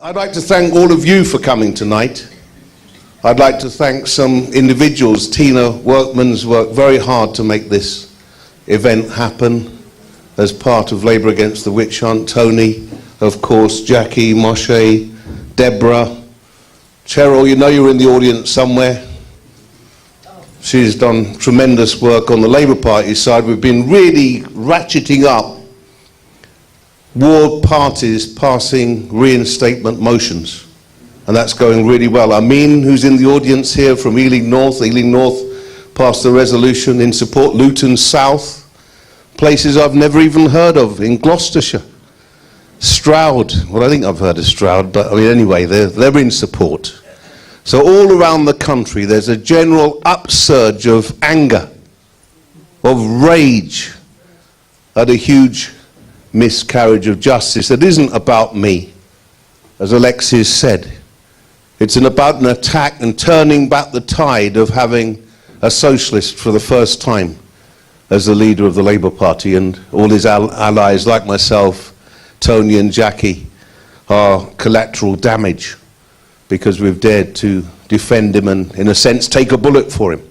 I'd like to thank all of you for coming tonight. I'd like to thank some individuals. Tina Workman's worked very hard to make this event happen as part of Labour Against the Witch Hunt. Tony, of course, Jackie, Moshe, Deborah, Cheryl, you know you're in the audience somewhere. She's done tremendous work on the Labour Party side. We've been really ratcheting up ward parties passing reinstatement motions. And that's going really well. Amin, who's in the audience here from Ealing North passed a resolution in support. Luton South, places I've never even heard of, in Gloucestershire. Stroud, well, I think I've heard of Stroud, but I mean, anyway, they're in support. So all around the country, there's a general upsurge of anger, of rage at a huge miscarriage of justice that isn't about me, as Alexis said. It's about an attack and turning back the tide of having a socialist for the first time as the leader of the Labour Party, and all his allies like myself, Tony and Jackie, are collateral damage because we've dared to defend him and, in a sense, take a bullet for him.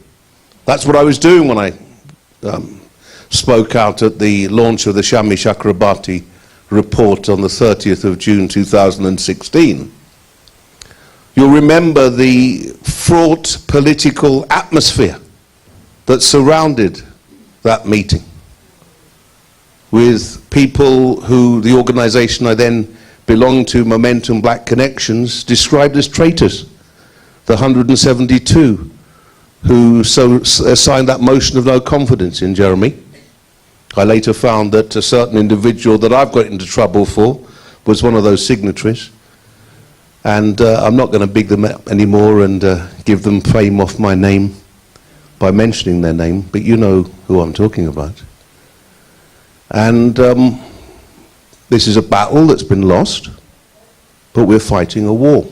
That's what I was doing when I spoke out at the launch of the Shami Chakrabarti report on the 30th of June 2016. You'll remember the fraught political atmosphere that surrounded that meeting, with people who the organisation I then belonged to, Momentum Black Connections, described as traitors. The 172 who signed that motion of no confidence in Jeremy. I later found that a certain individual that I've got into trouble for was one of those signatories. And I'm not going to big them up anymore and give them fame off my name by mentioning their name, but you know who I'm talking about. And this is a battle that's been lost, but we're fighting a war.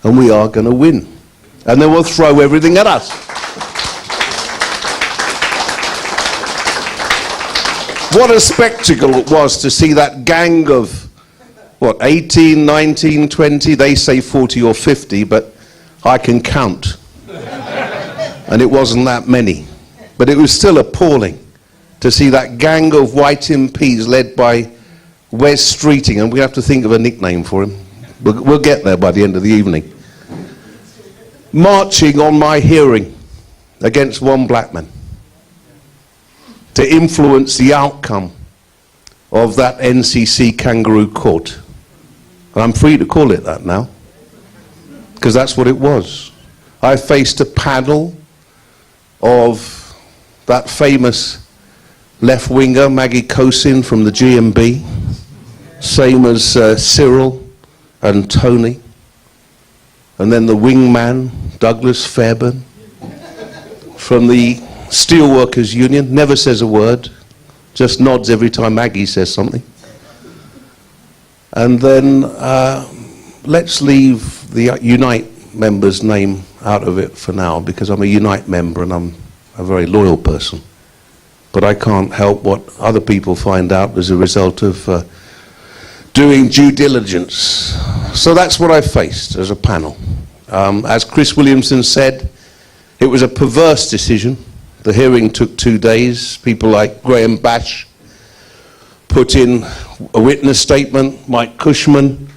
And we are going to win. And they will throw everything at us. What a spectacle it was to see that gang of, what, 18, 19, 20, they say 40 or 50, but I can count. And it wasn't that many. But it was still appalling to see that gang of white MPs led by Wes Streeting, and we have to think of a nickname for him. We'll get there by the end of the evening. Marching on my hearing against one black man to influence the outcome of that NCC kangaroo court. And I'm free to call it that now, because that's what it was. I faced a panel of that famous left-winger, Maggie Cosin from the GMB, same as Cyril and Tony, and then the wingman, Douglas Fairbairn, from the Steelworkers Union, never says a word, just nods every time Maggie says something. And then let's leave the Unite member's name out of it for now, because I'm a Unite member and I'm a very loyal person. But I can't help what other people find out as a result of doing due diligence. So that's what I faced as a panel. As Chris Williamson said, it was a perverse decision. The hearing took 2 days. People like Graham Bash put in a witness statement, Mike Cushman,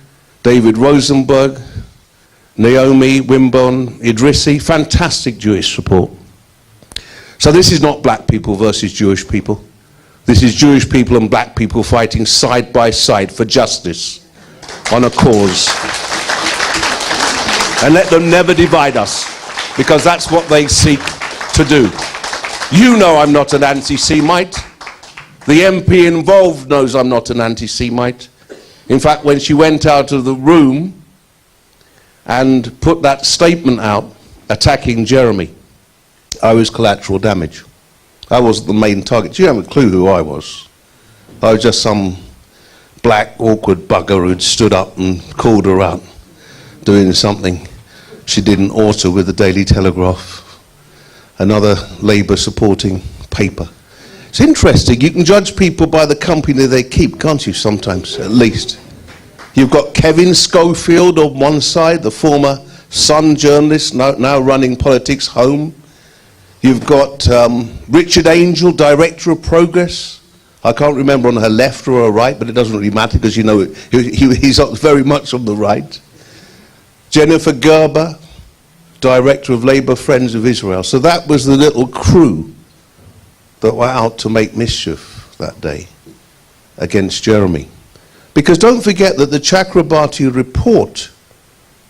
David Rosenberg, Naomi Wimbon Idrissi, fantastic Jewish support. So this is not black people versus Jewish people. This is Jewish people and black people fighting side by side for justice on a cause. And let them never divide us, because that's what they seek to do. You know I'm not an anti-Semite. The MP involved knows I'm not an anti-Semite. In fact, when she went out of the room and put that statement out attacking Jeremy, I was collateral damage. I wasn't the main target. You have a clue who I was. I was just some black, awkward bugger who'd stood up and called her out doing something she didn't author with the Daily Telegraph, another Labour supporting paper. It's interesting, you can judge people by the company they keep, can't you, sometimes, at least. You've got Kevin Schofield on one side, the former Sun journalist, now running Politics Home. You've got Richard Angel, Director of Progress. I can't remember on her left or her right, but it doesn't really matter because you know he's very much on the right. Jennifer Gerber, Director of Labour Friends of Israel. So that was the little crew that were out to make mischief that day against Jeremy. Because don't forget that the Chakrabarti report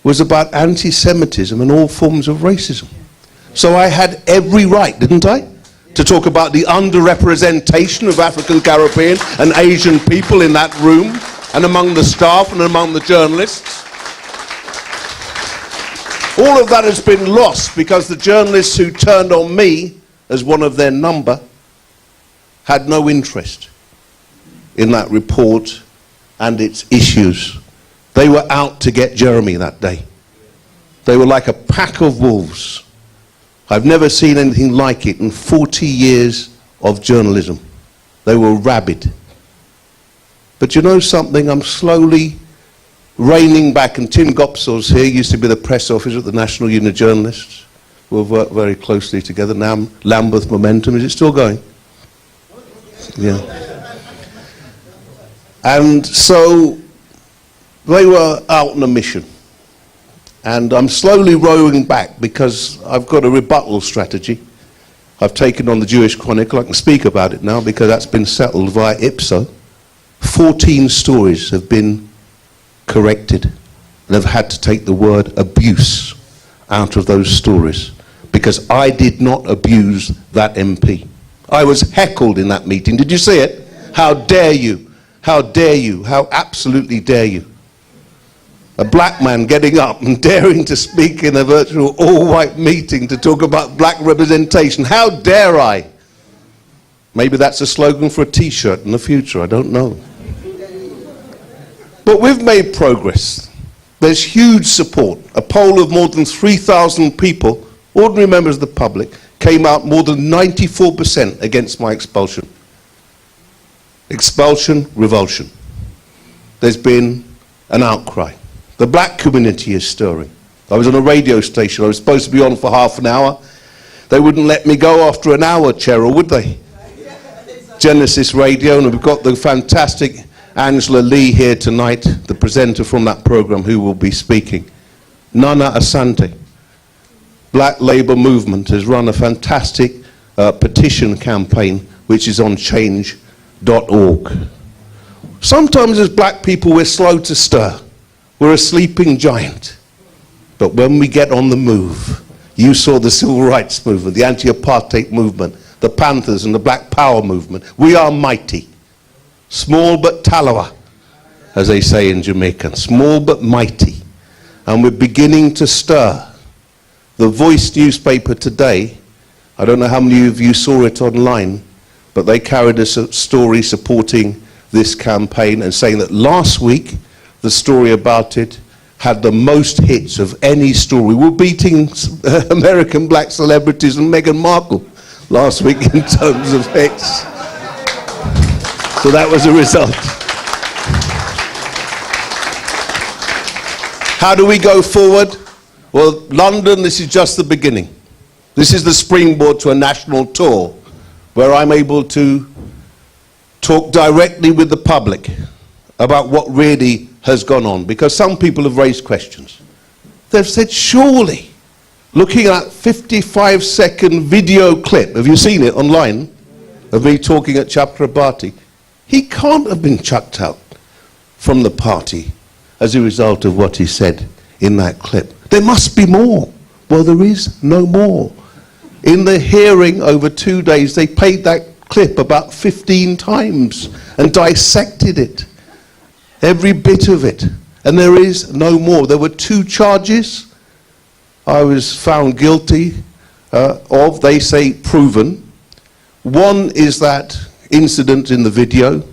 was about anti-Semitism and all forms of racism. So I had every right, didn't I, to talk about the underrepresentation of African, Caribbean and Asian people in that room and among the staff and among the journalists. All of that has been lost because the journalists who turned on me as one of their number had no interest in that report and its issues. They were out to get Jeremy that day. They were like a pack of wolves. I've never seen anything like it in 40 years of journalism. They were rabid. But you know something? I'm slowly reining back, and Tim Gopsall's here, used to be the press officer at the National Union of Journalists. We've worked very closely together. Now Lambeth Momentum, is it still going? Yeah. And so they were out on a mission. And I'm slowly rowing back because I've got a rebuttal strategy. I've taken on the Jewish Chronicle. I can speak about it now because that's been settled via Ipso. 14 stories have been corrected and have had to take the word abuse out of those stories because I did not abuse that MP. I was heckled in that meeting. Did you see it? How dare you? How dare you? How absolutely dare you? A black man getting up and daring to speak in a virtual all-white meeting to talk about black representation. How dare I? Maybe that's a slogan for a t-shirt in the future, I don't know. But we've made progress. There's huge support. A poll of more than 3,000 people, ordinary members of the public, came out more than 94% against my expulsion. Expulsion, revulsion. There's been an outcry. The black community is stirring. I was on a radio station. I was supposed to be on for half an hour. They wouldn't let me go after an hour, Cheryl, would they? Genesis Radio, and we've got the fantastic Angela Lee here tonight, the presenter from that program who will be speaking. Nana Asante. Black Labour Movement has run a fantastic petition campaign which is on change.org. Sometimes as black people we're slow to stir. We're a sleeping giant. But when we get on the move, you saw the civil rights movement, the anti-apartheid movement, the Panthers and the Black Power movement. We are mighty. Small but talawa, as they say in Jamaican. Small but mighty. And we're beginning to stir. The Voice newspaper today, I don't know how many of you saw it online, but they carried a story supporting this campaign and saying that last week, the story about it had the most hits of any story. We're beating American black celebrities and Meghan Markle last week in terms of hits. So that was a result. How do we go forward? Well, London, this is just the beginning. This is the springboard to a national tour where I'm able to talk directly with the public about what really has gone on, because some people have raised questions. They've said, surely, looking at 55-second video clip, have you seen it online, of me talking at Chakrabarti, he can't have been chucked out from the party as a result of what he said in that clip. There must be more. Well, there is no more. In the hearing over 2 days, they played that clip about 15 times and dissected it. Every bit of it. And there is no more. There were 2 charges I was found guilty of, they say proven. One is that incident in the video,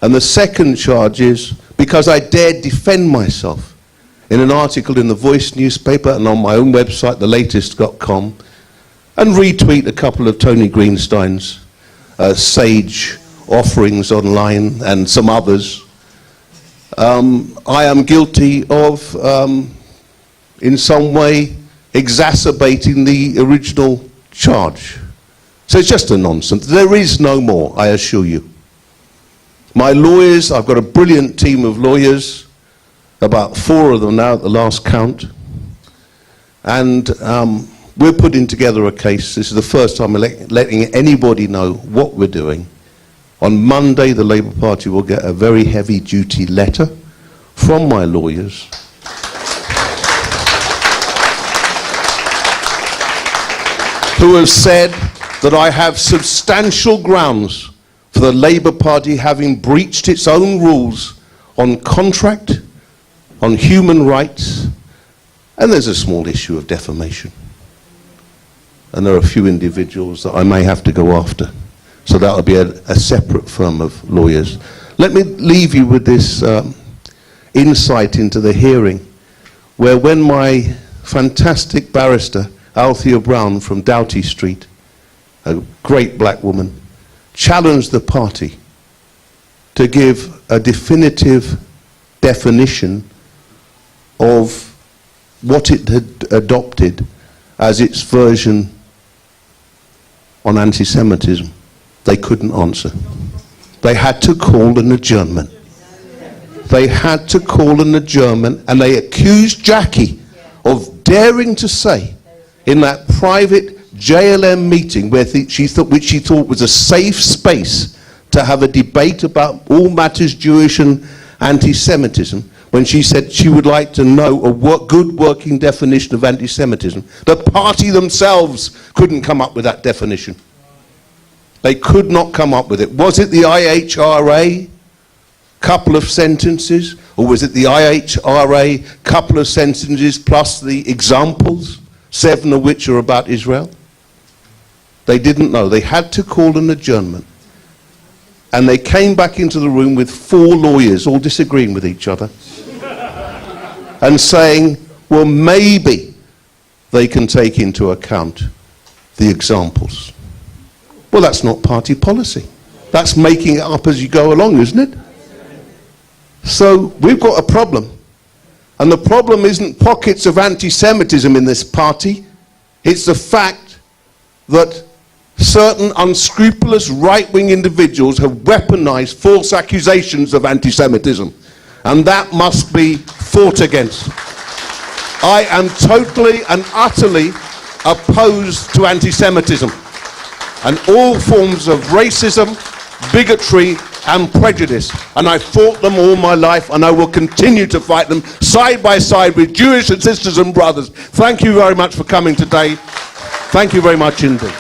and the second charge is because I dared defend myself in an article in the Voice newspaper and on my own website, thelatest.com, and retweet a couple of Tony Greenstein's sage offerings online and some others. I am guilty of, in some way, exacerbating the original charge. So it's just a nonsense. There is no more, I assure you. My lawyers, I've got a brilliant team of lawyers, about 4 of them now at the last count, and we're putting together a case. This is the first time we're letting anybody know what we're doing. On Monday, the Labour Party will get a very heavy-duty letter from my lawyers who have said that I have substantial grounds for the Labour Party having breached its own rules on contract, on human rights, and there's a small issue of defamation. And there are a few individuals that I may have to go after. So that'll be a separate firm of lawyers. Let me leave you with this insight into the hearing, where when my fantastic barrister, Althea Brown from Doughty Street, a great black woman, challenged the party to give a definitive definition of what it had adopted as its version on anti-Semitism. They couldn't answer. They had to call an adjournment. They had to call an adjournment, and they accused Jackie of daring to say in that private JLM meeting which she thought was a safe space to have a debate about all matters Jewish and anti-Semitism, when she said she would like to know a good working definition of anti-Semitism. The party themselves couldn't come up with that definition. They could not come up with it. Was it the IHRA, couple of sentences, or was it the IHRA, couple of sentences plus the examples, 7 of which are about Israel? They didn't know. They had to call an adjournment. And they came back into the room with 4 lawyers, all disagreeing with each other, and saying, well, maybe they can take into account the examples. Well, that's not party policy. That's making it up as you go along, isn't it? So we've got a problem. And the problem isn't pockets of anti-Semitism in this party. It's the fact that certain unscrupulous right-wing individuals have weaponized false accusations of anti-Semitism. And that must be fought against. I am totally and utterly opposed to anti-Semitism and all forms of racism, bigotry, and prejudice. And I fought them all my life, and I will continue to fight them side by side with Jewish sisters and brothers. Thank you very much for coming today. Thank you very much indeed.